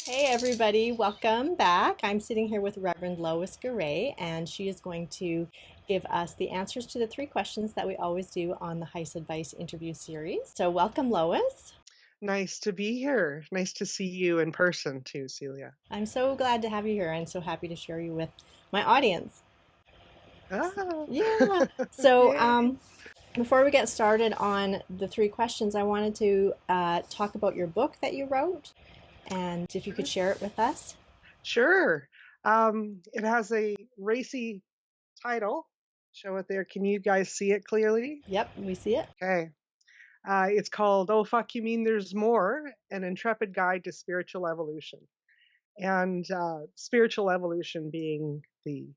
Hey everybody, welcome back. I'm sitting here with Reverend Lois Gueret, and she is going to give us the answers to the three questions that we always do on the H.I.C.E Advice interview series. So, welcome, Lois. Nice to be here. Nice to see you in person too, Celia. I'm so glad to have you here and so happy to share you with my audience. Ah, Yeah. So, yay. before we get started on the three questions, I wanted to talk about your book that you wrote, and if you could Sure. share it with us. Sure. It has a racy title. Show it there. Can you guys see it clearly? Yep, we see it. Okay. It's called "Oh Fuck You Mean There's More: An Intrepid Guide to Spiritual Evolution." And spiritual evolution being the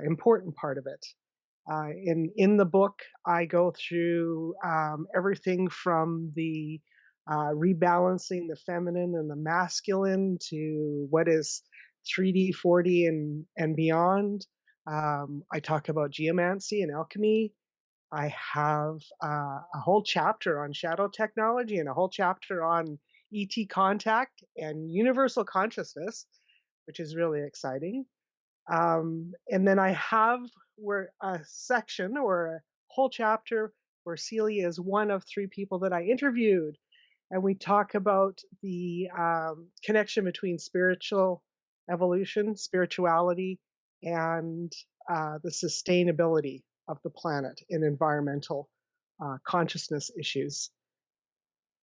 important part of it. In the book, I go through everything from the rebalancing the feminine and the masculine to what is 3D, 4D, and beyond. I talk about geomancy and alchemy. I have a whole chapter on shadow technology and a whole chapter on ET contact and universal consciousness, which is really exciting. And then I have where a section or a whole chapter where Celia is one of three people that I interviewed, and we talk about the connection between spiritual evolution, spirituality, and the sustainability of the planet in environmental consciousness issues.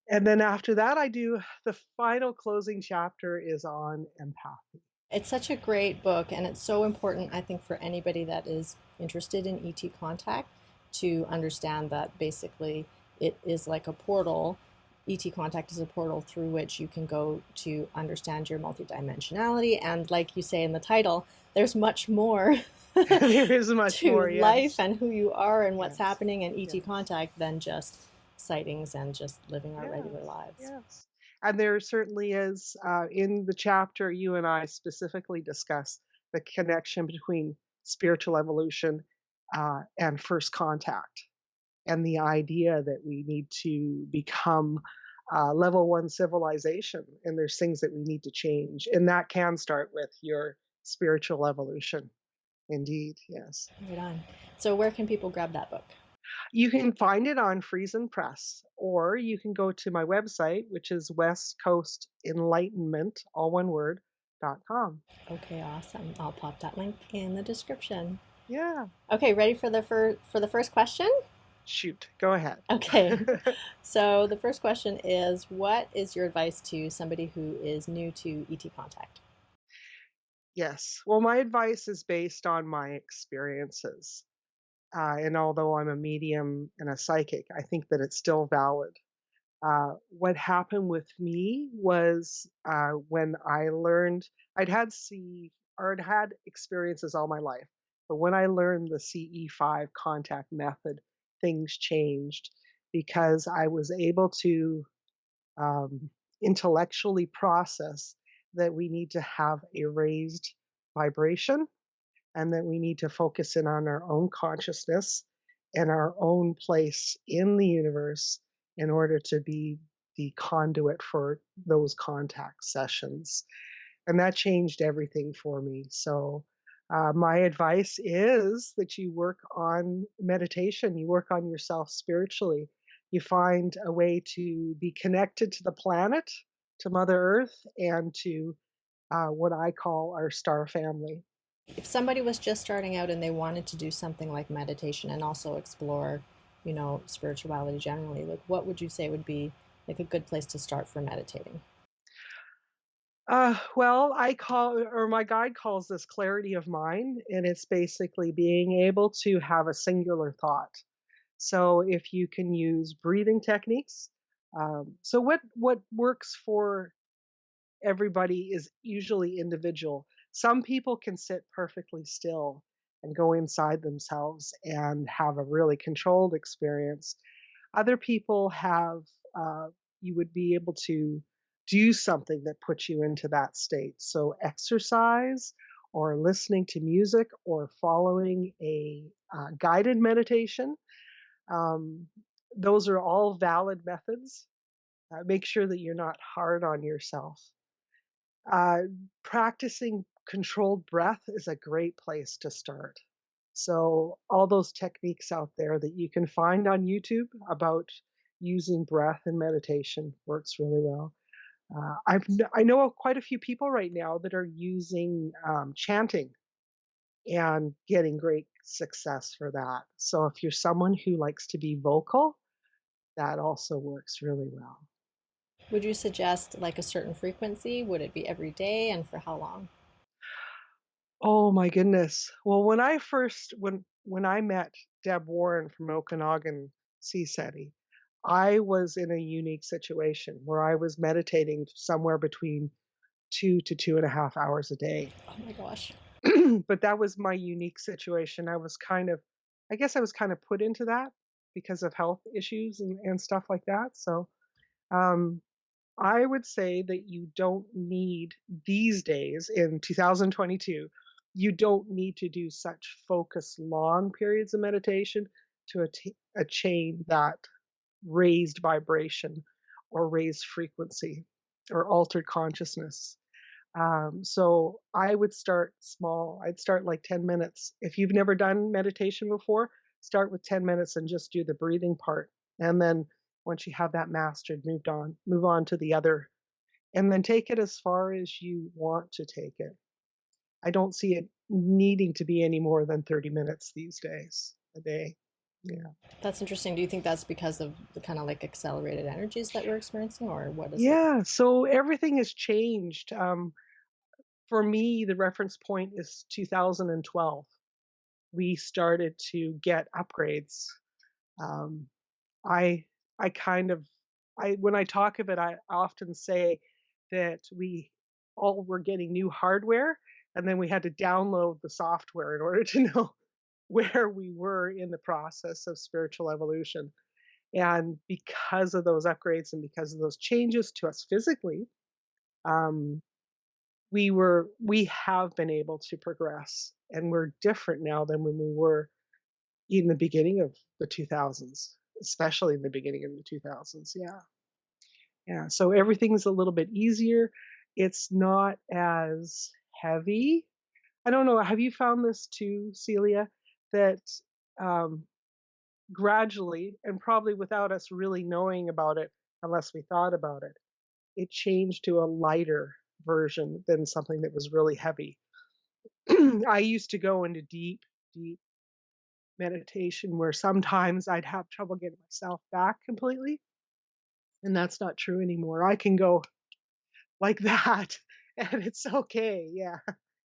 And then after that, I do the final closing chapter is on empath. It's such a great book, and it's so important, I think, for anybody that is interested in ET contact to understand that basically it is like a portal. ET contact is a portal through which you can go to understand your multidimensionality. And like you say in the title, there's much more There is much to more, life yes. and who you are and what's Yes. happening in ET Yes. contact than just sightings and just living our Yes. regular lives. Yes. And there certainly is, in the chapter, you and I specifically discuss the connection between spiritual evolution and first contact, and the idea that we need to become level one civilization. And there's things that we need to change. And that can start with your spiritual evolution. Indeed. Yes. Right on. So, where can people grab that book? You can find it on Friesen Press, or you can go to my website, which is West Coast Enlightenment, all one word, .com. Okay, awesome. I'll pop that link in the description. Yeah, Okay, ready for the first question? shoot, go ahead. Okay. So the first question is, what is your advice to somebody who is new to ET contact? Yes, well, my advice is based on my experiences. And although I'm a medium and a psychic, I think that it's still valid. What happened with me was when I learned I'd had C or I'd had experiences all my life, but when I learned the CE5 contact method, things changed because I was able to um, intellectually process that we need to have a raised vibration and that we need to focus in on our own consciousness and our own place in the universe in order to be the conduit for those contact sessions. And that changed everything for me. So, my advice is that you work on meditation, you work on yourself spiritually, you find a way to be connected to the planet, to Mother Earth, and to what I call our star family. If somebody was just starting out and they wanted to do something like meditation and also explore, spirituality generally, like what would you say would be like a good place to start for meditating? Well, I call or my guide calls this clarity of mind, and it's basically being able to have a singular thought. So if you can use breathing techniques, so what works for everybody is usually individual. Some people can sit perfectly still and go inside themselves and have a really controlled experience. Other people have, you would be able to do something that puts you into that state. So, exercise or listening to music or following a guided meditation, um, those are all valid methods. Make sure that you're not hard on yourself. Uh, Practicing controlled breath is a great place to start. So, all those techniques out there that you can find on YouTube about using breath in meditation works really well. I know of quite a few people right now that are using chanting and getting great success for that. So, if you're someone who likes to be vocal, that also works really well. Would you suggest like a certain frequency? Would it be every day and for how long? Oh my goodness. Well, when I met Deb Warren from Okanagan Seaseti, I was in a unique situation where I was meditating somewhere between 2 to 2.5 hours a day. Oh my gosh. But that was my unique situation. I guess I was kind of put into that because of health issues and stuff like that. So um, I would say that you don't need these days in 2022, you don't need to do such focused long periods of meditation to attain that raised vibration or raised frequency or altered consciousness. So I would start small. I'd start like 10 minutes. If you've never done meditation before, start with 10 minutes and just do the breathing part. And then once you have that mastered, move on to the other, and then take it as far as you want to take it. I don't see it needing to be any more than 30 minutes these days a day. Yeah. That's interesting. Do you think that's because of the kind of like accelerated energies that we're experiencing, or what is it? Yeah. So everything has changed. For me, the reference point is 2012. We started to get upgrades. Um, I I kind of I when I talk of it, I often say that we all were getting new hardware, and then we had to download the software in order to know where we were in the process of spiritual evolution. And because of those upgrades and because of those changes to us physically, um, we have been able to progress, and we're different now than when we were in the beginning of the 2000s, especially in the beginning of the 2000s. Yeah. Yeah. So everything's a little bit easier. It's not as heavy. I don't know. Have you found this too, Celia? That um, gradually, and probably without us really knowing about it, unless we thought about it, it changed to a lighter version than something that was really heavy. I used to go into deep, deep meditation where sometimes I'd have trouble getting myself back completely. And that's not true anymore. I can go like that and it's okay. Yeah.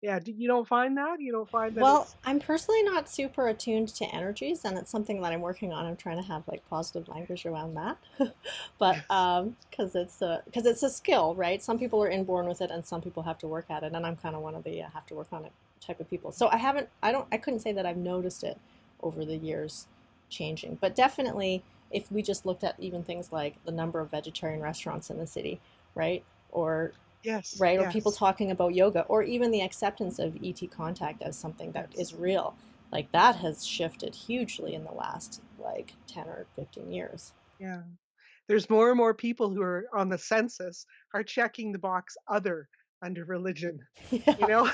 Yeah. You don't find that? You don't find that Well, it's, I'm personally not super attuned to energies, and it's something that I'm working on. I'm trying to have like positive language around that, but yes. because it's a skill, right? Some people are inborn with it, and some people have to work at it. And I'm kind of one of the have to work on it type of people. So I couldn't say that I've noticed it over the years changing, but definitely if we just looked at even things like the number of vegetarian restaurants in the city, right? Or Yes. right? Or people Yes. talking about yoga, or even the acceptance of ET contact as something that is Yes. real. Like that has shifted hugely in the last like 10 or 15 years. Yeah. There's more and more people who are on the census are checking the box other under religion. You Yeah. know,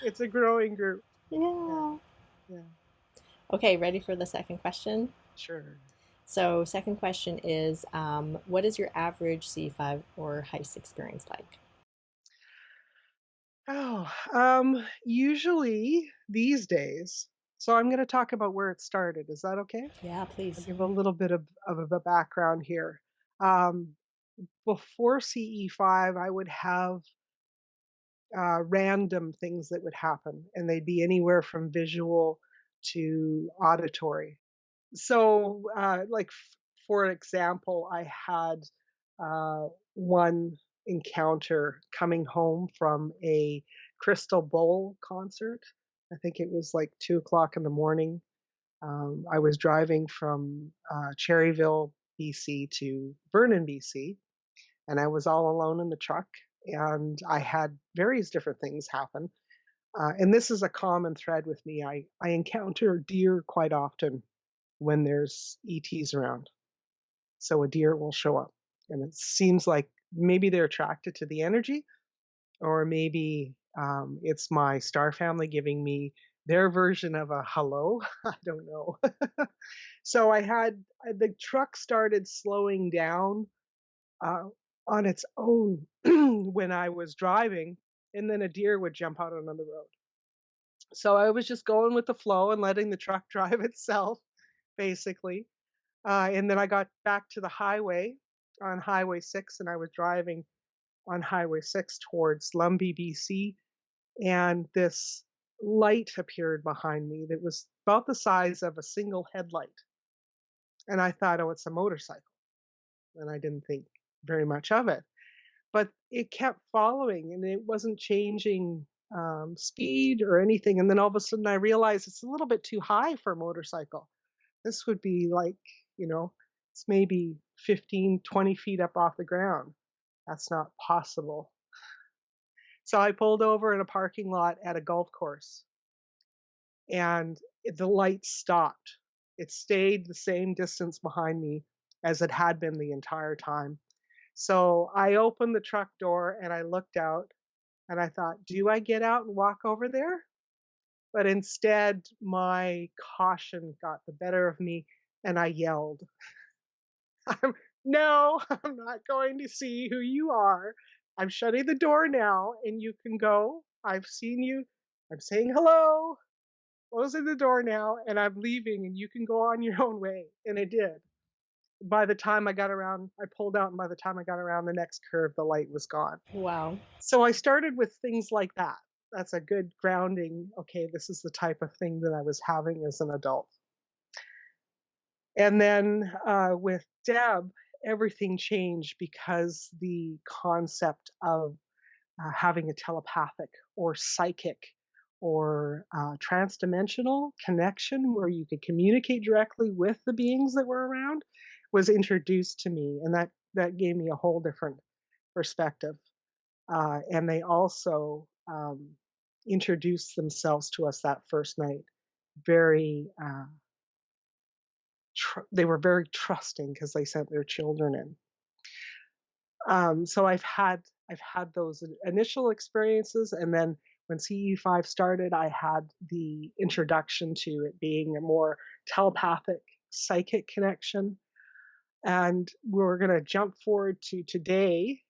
it's a growing group. Yeah. Yeah. Yeah. Okay, ready for the second question? Sure. So, second question is what is your average C5 or H.I.C.E experience like? Oh, usually these days, so I'm going to talk about where it started. Is that okay? Yeah, I'll please. give a little bit of a background here. Um, Before CE5, I would have random things that would happen, and they'd be anywhere from visual to auditory. So, for example, I had one encounter coming home from a Crystal Bowl concert. I think it was like 2 o'clock in the morning. I was driving from Cherryville, BC to Vernon, BC, and I was all alone in the truck. And I had various different things happen. And this is a common thread with me. I encounter deer quite often when there's ETs around. So a deer will show up. And it seems like maybe they're attracted to the energy, or maybe it's my star family giving me their version of a hello. I don't know. So the truck started slowing down uh, on its own when I was driving, and then a deer would jump out onto the road. So I was just going with the flow and letting the truck drive itself, basically. And then I got back to the highway on Highway 6, and I was driving on Highway 6 towards Lumby, BC, and this light appeared behind me that was about the size of a single headlight. And I thought, oh, it's a motorcycle. And I didn't think very much of it. But it kept following and it wasn't changing speed or anything. And then all of a sudden I realized it's a little bit too high for a motorcycle. This would be like, it's maybe 15, 20 feet up off the ground. That's not possible. So I pulled over in a parking lot at a golf course and the light stopped. It stayed the same distance behind me as it had been the entire time. So I opened the truck door and I looked out and I thought, do I get out and walk over there? But instead, my caution got the better of me and I yelled, no, I'm not going to see who you are. I'm shutting the door now and you can go. I've seen you. I'm saying hello, closing the door now, and I'm leaving and you can go on your own way. And it did. By the time I got around, I pulled out, and by the time I got around the next curve, the light was gone. Wow. So I started with things like that. That's a good grounding. Okay, this is the type of thing that I was having as an adult. And then with Deb, everything changed because the concept of having a telepathic or psychic or transdimensional connection where you could communicate directly with the beings that were around was introduced to me. And that gave me a whole different perspective. And they also introduced themselves to us that first night. Very, they were very trusting because they sent their children in. So I've had those initial experiences, and then when CE5 started, I had the introduction to it being a more telepathic, psychic connection. And we're going to jump forward to today.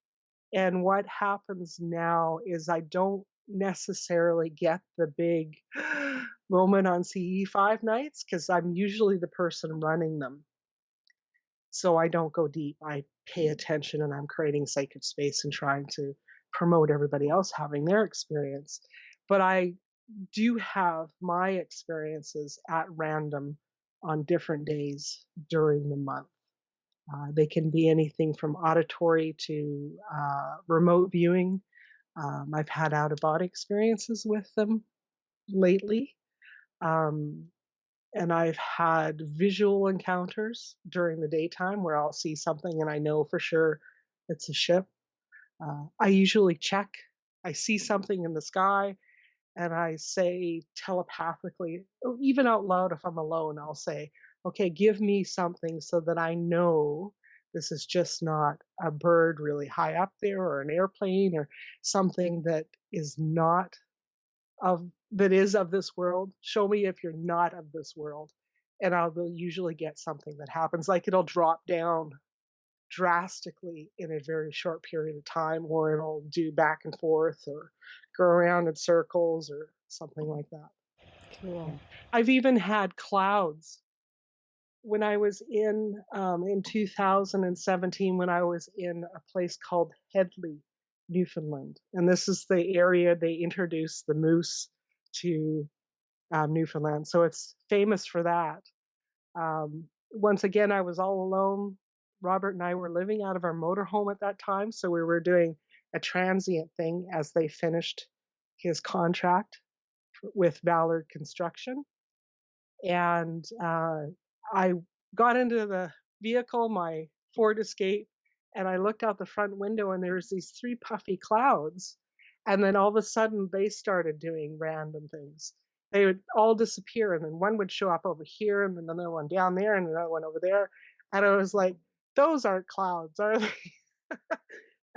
And what happens now is I don't necessarily get the big moment on CE5 nights because I'm usually the person running them. So I don't go deep. I pay attention and I'm creating sacred space and trying to promote everybody else having their experience. But I do have my experiences at random on different days during the month. They can be anything from auditory to remote viewing. I've had out of body experiences with them lately. Um, and I've had visual encounters during the daytime where I'll see something and I know for sure it's a ship. I usually check. I see something in the sky and I say telepathically, or even out loud if I'm alone, I'll say, okay, give me something so that I know this is just not a bird really high up there or an airplane or something that is not that is of this world. Show me if you're not of this world. And I will usually get something that happens. Like it'll drop down drastically in a very short period of time, or it'll do back and forth or go around in circles or something like that. Cool. I've even had clouds when I was in 2017 when I was in a place called Headley, Newfoundland, and this is the area they introduced the moose to Newfoundland, so it's famous for that. Once again, I was all alone. Robert and I were living out of our motorhome at that time, so we were doing a transient thing as they finished his contract with Ballard Construction. And I got into the vehicle, my Ford Escape, and I looked out the front window, and there was these three puffy clouds. And then all of a sudden, they started doing random things. They would all disappear, and then one would show up over here, and then another one down there, and another one over there. And I was like, "Those aren't clouds, are they?"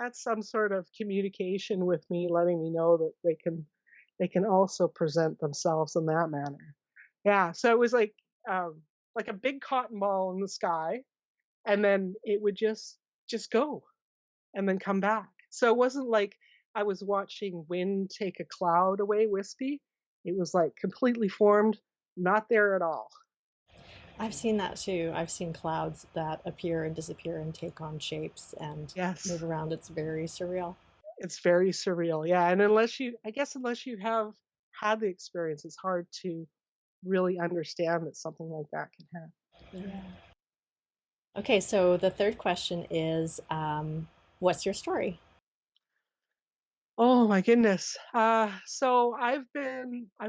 That's some sort of communication with me, letting me know that they can also present themselves in that manner. Yeah, so it was like a big cotton ball in the sky, and then it would just go and then come back. So it wasn't like I was watching wind take a cloud away wispy. It was like completely formed, not there at all. I've seen that too. I've seen clouds that appear and disappear and take on shapes and move Yes. around. It's very surreal. It's very surreal. Yeah, and unless you have had the experience, it's hard to really understand that something like that can happen. Yeah. Okay, so the third question is, what's your story? Oh my goodness. So I've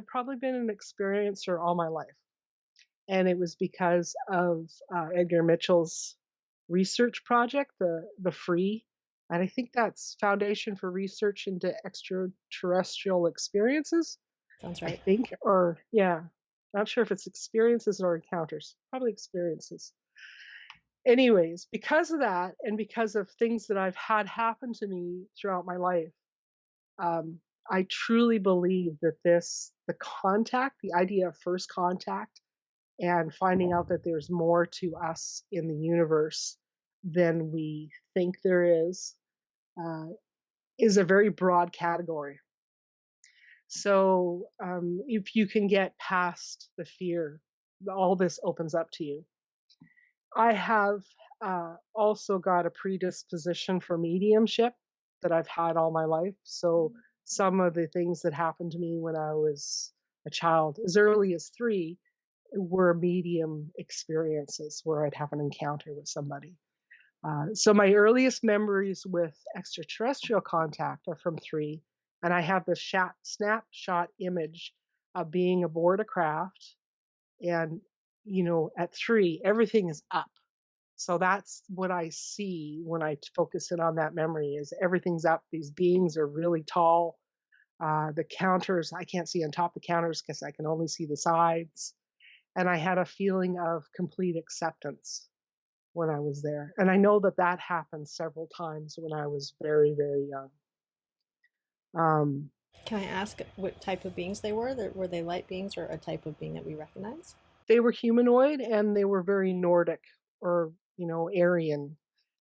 probably been an experiencer all my life, and it was because of Edgar Mitchell's research project, the Free, and I think that's Foundation for Research into Extraterrestrial Experiences. Sounds I right. think, or yeah, not sure if it's experiences or encounters. Probably experiences. Anyways, because of that, and because of things that I've had happen to me throughout my life, um, I truly believe that the contact, the idea of first contact, and finding out that there's more to us in the universe than we think there uh, is a very broad category. So if you can get past the fear, all this opens up to you. I have also got a predisposition for mediumship that I've had all my life. So some of the things that happened to me when I was a child, as early as 3, were medium experiences where I'd have an encounter with somebody. So my earliest memories with extraterrestrial contact are from 3, and I have this snapshot image of being aboard a craft, and at 3, everything is up. So that's what I see when I focus in on that memory is everything's up. These beings are really tall. The counters, I can't see on top of the counters because I can only see the sides. And I had a feeling of complete acceptance when I was there. And I know that that happened several times when I was very, very young. Um, Can I ask what type of beings they were? Were they light beings or a type of being that we recognize? they were humanoid and they were very Nordic or, Aryan.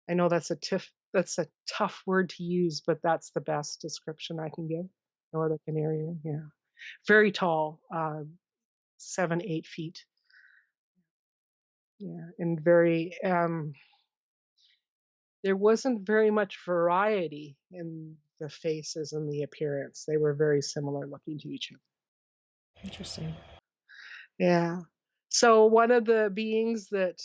I know that's a tough word to use, but that's the best description I can give. Nordic and Aryan, yeah. Very tall, 7, 8 feet. Yeah, and very there wasn't very much variety in the faces and the appearance. They were very similar looking to each other. Interesting. Yeah. So one of the beings that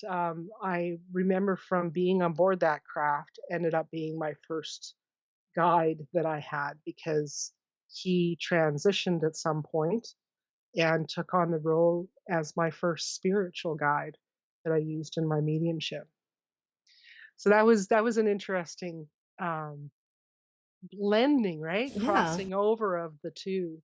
I remember from being on board that craft ended up being my first guide that I had because he transitioned at some point and took on the role as my first spiritual guide that I used in my mediumship. So that was an interesting um, blending, right? Yeah, Crossing over of the two.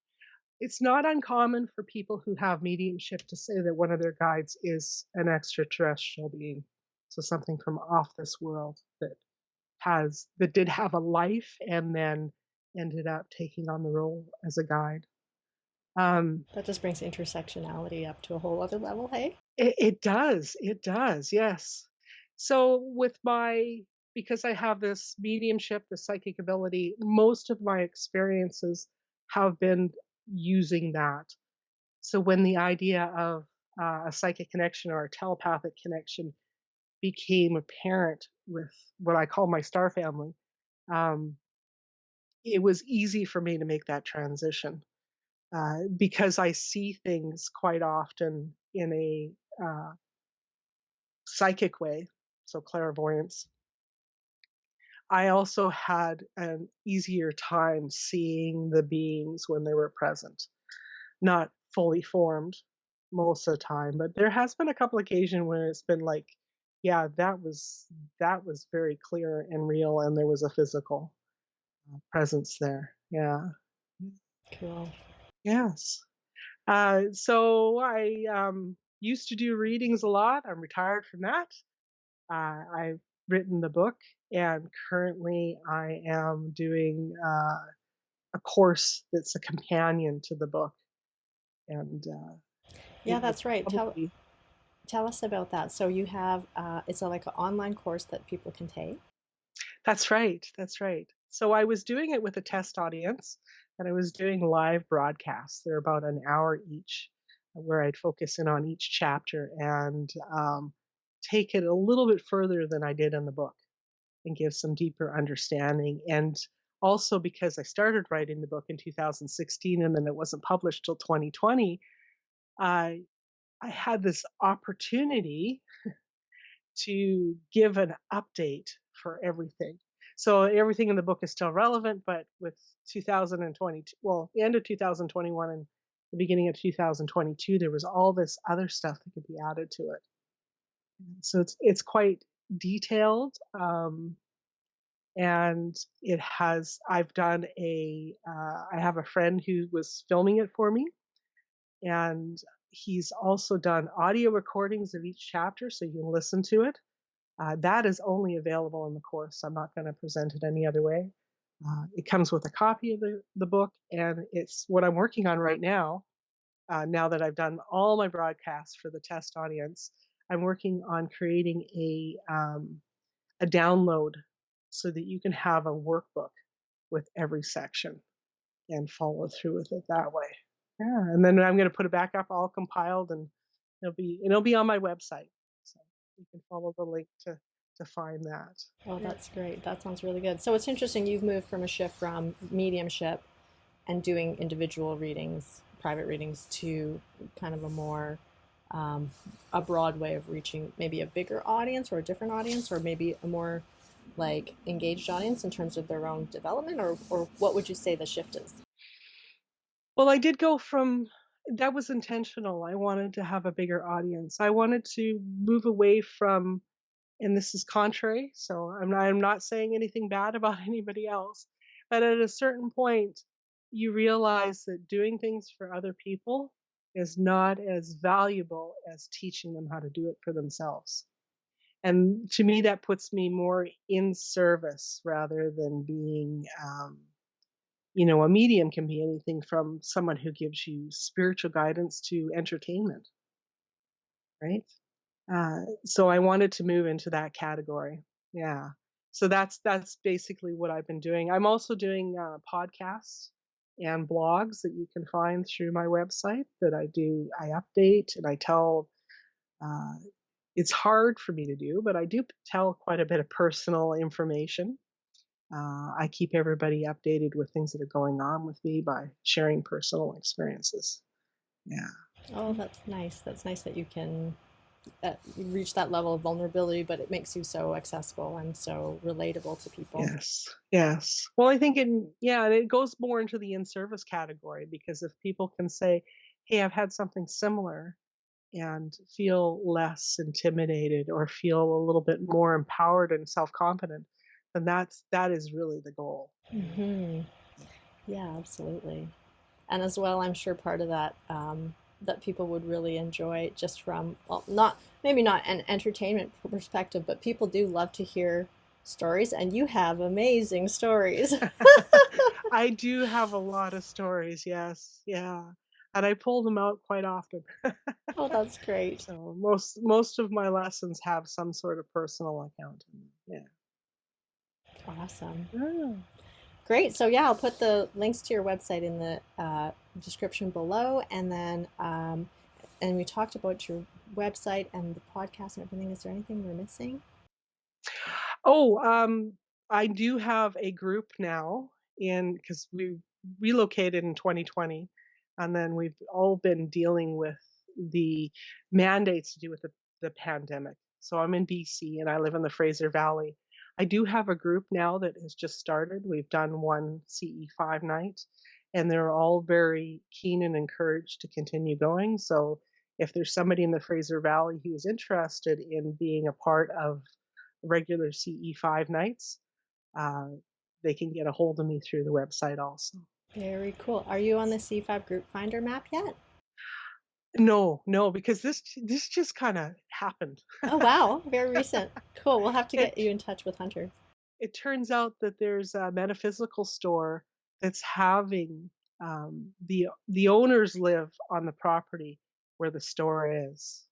It's not uncommon for people who have mediumship to say that one of their guides is an extraterrestrial being. So something from off this world that did have a life and then ended up taking on the role as a guide. Um, that just brings intersectionality up to a whole other level, hey? it does, yes. So because I have this mediumship, the psychic ability, most of my experiences have been using that. So when the idea of a psychic connection or a telepathic connection became apparent with what I call my star family, um, it was easy for me to make that transition because I see things quite often in a psychic way, so clairvoyance. I also had an easier time seeing the beings when they were present, not fully formed most of the time, but there has been a couple occasions where it's been like, yeah, that was very clear and real, and there was a physical presence there. Yeah. Cool. Yes. So I used to do readings a lot. I'm retired from that. I written the book, and currently I am doing a course that's a companion to the book, and Yeah, it will that's right. probably. Tell us about that. So you have it's a, like an online course that people can take. That's right, that's right. So I was doing it with a test audience, and I was doing live broadcasts. They're about an hour each, where I'd focus in on each chapter and take it a little bit further than I did in the book and give some deeper understanding. And also because I started writing the book in 2016 and then it wasn't published till 2020, I I had this opportunity to give an update for everything. So everything in the book is still relevant, but with 2022, well, the end of 2021 and the beginning of 2022, there was all this other stuff that could be added to it. So it's quite detailed, and it has. I've done a. I have a friend who was filming it for me, and he's also done audio recordings of each chapter, so you can listen to it. That is only available in the course. I'm not going to present it any other way. It comes with a copy of the book, and it's what I'm working on right now. Now that I've done all my broadcasts for the test audience, I'm working on creating a download so that you can have a workbook with every section and follow through with it that way. Yeah, and then I'm going to put it back up all compiled, and it'll be on my website, so you can follow the link to find that. Oh, Yeah. that's great. That sounds really good. So it's interesting you've moved from a shift from mediumship and doing individual readings, private readings, to kind of a more a broad way of reaching maybe a bigger audience or a different audience or maybe a more like engaged audience in terms of their own development, or what would you say the shift is? Well, I did go from that was intentional. I wanted to have a bigger audience. I wanted to move away from, and this is contrary, so I'm not saying anything bad about anybody else, but at a certain point, you realize that doing things for other people is not as valuable as teaching them how to do it for themselves. And to me, that puts me more in service rather than being, a medium can be anything from someone who gives you spiritual guidance to entertainment, right? So I wanted to move into that category. Yeah. So that's basically what I've been doing. I'm also doing podcasts and blogs that you can find through my website that I do. I update and I tell. Uh, it's hard for me to do, but I do tell quite a bit of personal information. I keep everybody updated with things that are going on with me by sharing personal experiences. Yeah. Oh, that's nice. That's nice that you can reach that level of vulnerability, but it makes you so accessible and so relatable to people. Yes. Yes. Well, I think yeah, and it goes more into the in service category because if people can say, "Hey, I've had something similar," and feel less intimidated or feel a little bit more empowered and self confident, then that is really the goal. Hmm. Yeah, absolutely. And as well, I'm sure part of that that people would really enjoy just from, well, not maybe not an entertainment perspective, but people do love to hear stories, and you have amazing stories. I do have a lot of stories, yes, yeah, and I pull them out quite often. Oh, that's great. So most of my lessons have some sort of personal account in them. Awesome. Yeah. Great. So yeah, I'll put the links to your website in the description below, and then and we talked about your website and the podcast and everything. Is there anything we're missing? Oh, I do have a group now in because we relocated in 2020, and then we've all been dealing with the mandates to do with the pandemic. So I'm in BC and I live in the Fraser Valley. I do have a group now that has just started. We've done one CE5 night, and they're all very keen and encouraged to continue going. So if there's somebody in the Fraser Valley who's interested in being a part of regular CE5 nights, uh, they can get a hold of me through the website also. Very cool. Are you on the C5 group finder map yet? No, no, because this just kind of happened. Oh, wow. Very recent. Cool. We'll have to It get you in touch with Hunter. it turns out that there's a metaphysical store that's having the owners live on the property where the store is,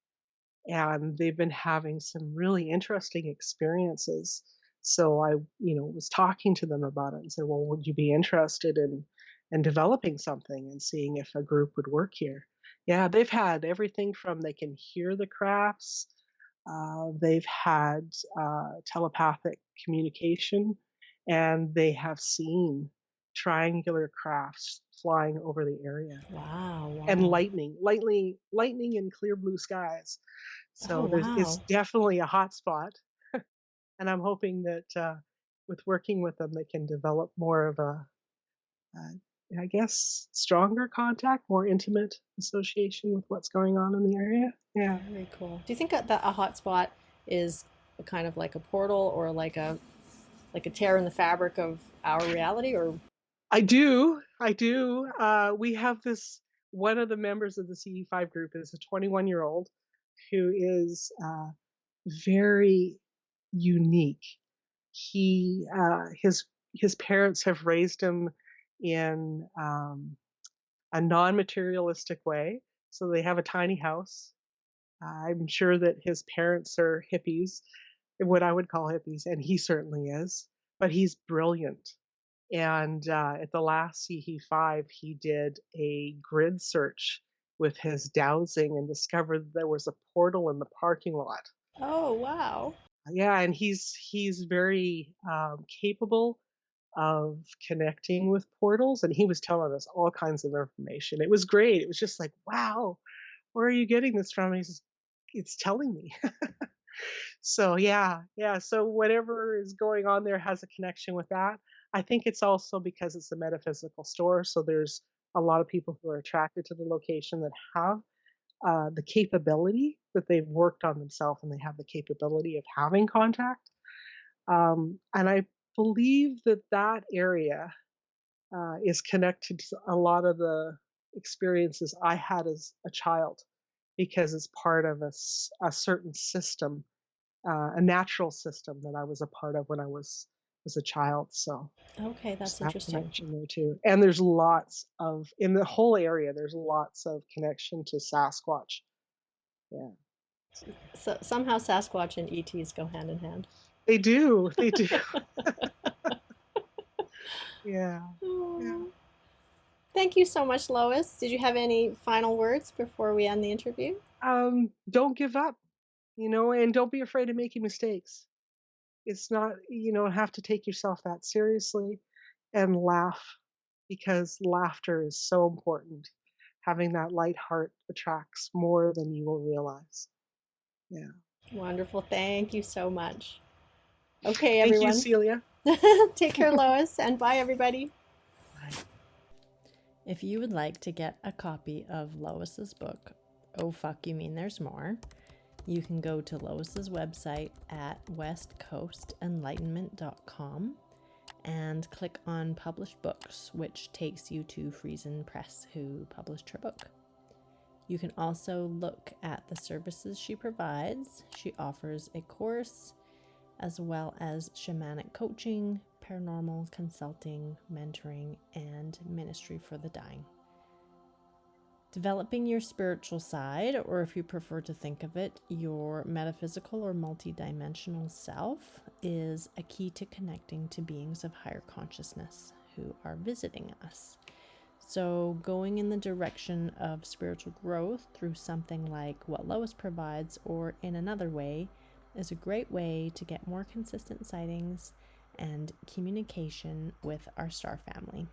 and they've been having some really interesting experiences. So I, was talking to them about it and said, "Well, would you be interested in developing something and seeing if a group would work here?" Yeah, they've had everything from they can hear the crafts, they've had telepathic communication, and they have seen triangular crafts flying over the area Wow. and Wow. lightning and clear blue skies. Oh, So it's wow. definitely a hot spot, and I'm hoping that with working with them, they can develop more of I guess, stronger contact, more intimate association with what's going on in the area. Yeah, Very cool. Do you think that a hotspot is kind of like a portal or like a tear in the fabric of our reality? Or I do. I do. We have this. One of the members of the CE5 group is a 21-year-old who is very unique. His parents have raised him in a non-materialistic way. So they have a tiny house. I'm sure that his parents are hippies, what I would call hippies, and he certainly is. But he's brilliant. And at the last CE5, he did a grid search with his dowsing and discovered that there was a portal in the parking lot. oh, wow. Yeah, and he's very capable of connecting with portals, and he was telling us all kinds of information. It was great. It was just like, wow, where are you getting this from? He says, it's telling me. So yeah, yeah. So whatever is going on there has a connection with that. I think it's also because it's a metaphysical store, so there's a lot of people who are attracted to the location that have the capability that they've worked on themselves, and they have the capability of having contact. And I believe that that area is connected to a lot of the experiences I had as a child because it's part of a certain system, a natural system that I was a part of when I was a child. So Okay, there's that's that interesting. connection there too. And there's lots of in the whole area. There's lots of connection to Sasquatch. Yeah, So somehow Sasquatch and ETs go hand in hand. they do. They do. Yeah. Yeah. Oh. Thank you so much, Lois. Did you have any final words before we end the interview? Don't give up, and don't be afraid of making mistakes. It's not, you don't have to take yourself that seriously, and laugh because laughter is so important. Having that light heart attracts more than you will realize. Yeah. Wonderful. Thank you so much. Okay, Thank you, everyone. Celia. Take care, Lois, and bye, everybody. Bye. If you would like to get a copy of Lois's book, Oh Fuck You Mean There's More, you can go to Lois's website at westcoastenlightenment.com and click on Published Books, which takes you to Friesen Press, who published her book. You can also look at the services she provides. She offers a course as well as shamanic coaching, paranormal consulting, mentoring, and ministry for the dying. Developing your spiritual side, or if you prefer to think of it, your metaphysical or multidimensional self, is a key to connecting to beings of higher consciousness who are visiting us. So, going in the direction of spiritual growth through something like what Lois provides, or in another way, is a great way to get more consistent sightings and communication with our star family.